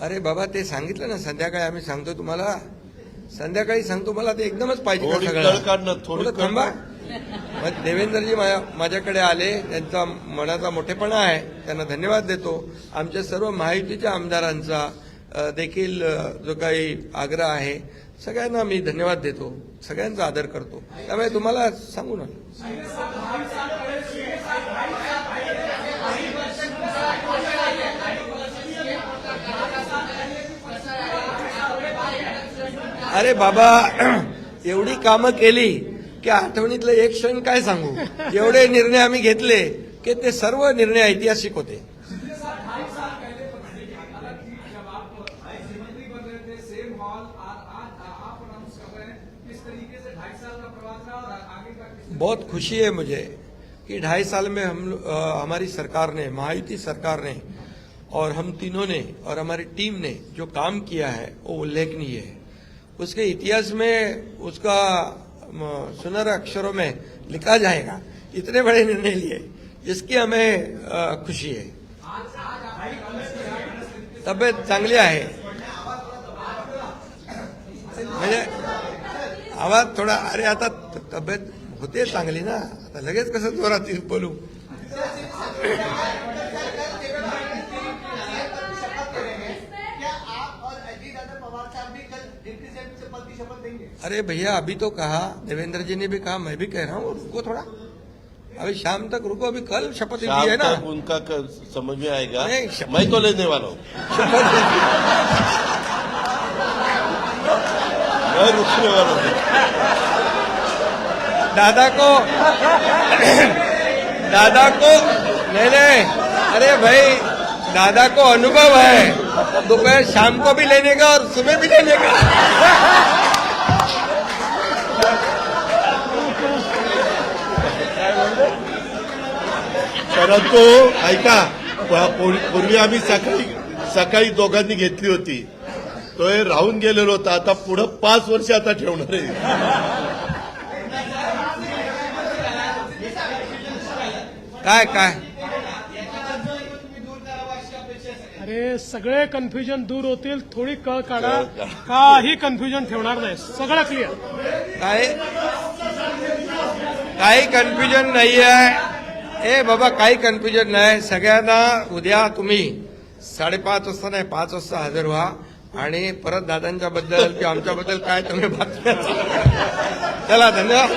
अरे बाबा ते सांगितलं ना संध्याकाळी आम्ही सांगतो तुम्हाला संध्याकाळी सांगतो मला ते एकदमच पाहिजे का सगळं थोडं थांबा. मग देवेंद्रजी माझ्याकडे आले त्यांचा मनाचा मोठेपणा आहे त्यांना धन्यवाद देतो. आमच्या सर्व महायुतीच्या आमदारांचा देखील जो काही आग्रह आहे सगळ्यांना मी धन्यवाद देतो सगळ्यांचा आदर करतो. त्यामुळे तुम्हाला सांगू ना अरे बाबा एवढी कामं केली की आठवणीतलं एक क्षण काय सांगू. एवढे निर्णय आम्ही घेतले की ते सर्व निर्णय ऐतिहासिक होते. बहुत खुशी है मुझे कि 2.5 साल में हमारी सरकार ने महायुति सरकार ने और हम तीनों ने और हमारी टीम ने जो काम किया है वो उल्लेखनीय है. उसके इतिहास में उसका सुनहरे अक्षरों में लिखा जाएगा. इतने बड़े निर्णय लिए इसकी हमें खुशी है. तब्येत चांगली आहे म्हणजे आवाज थोडा अरे आता तब्येत होते चांगली ना आता लगेच कसं जोरात बोलू. अरे भैया अभी तो कहा देवेंद्र जी ने भी कहा मैं भी कह रहा हूँ रुको थोड़ा अभी शाम तक रुको. अभी कल शपथ दी है ना उनका समझ में आएगा. मैं तो लेने वाला हूँ मैं रुकने वाला हूँ. दादा को नहीं अरे भाई दादा को अनुभव है दोपहर शाम को भी लेने का और सुबह भी लेने का. परंतु ऐका पूर्वी आम्ही सकाळी दोघांनी घेतली होती तो राहून गेलेलो होता. आता पुढे 5 वर्ष आता ठेवणार आहे. काय अरे सगळे कन्फ्युजन दूर होतील. थोडी कळ काढा काही कन्फ्युजन ठेवणार नाही सगळं क्लिअर. काही कन्फ्युजन नाही आहे. ए बाबा काही कन्फ्युजन नाही. सगळ्यांना उद्या तुम्ही 5:30 वाजता नाही 5 वाजता हजर व्हा आणि परत दादांच्या बद्दल किंवा आमच्याबद्दल काय तुम्ही बातम्या चला धन्यवाद.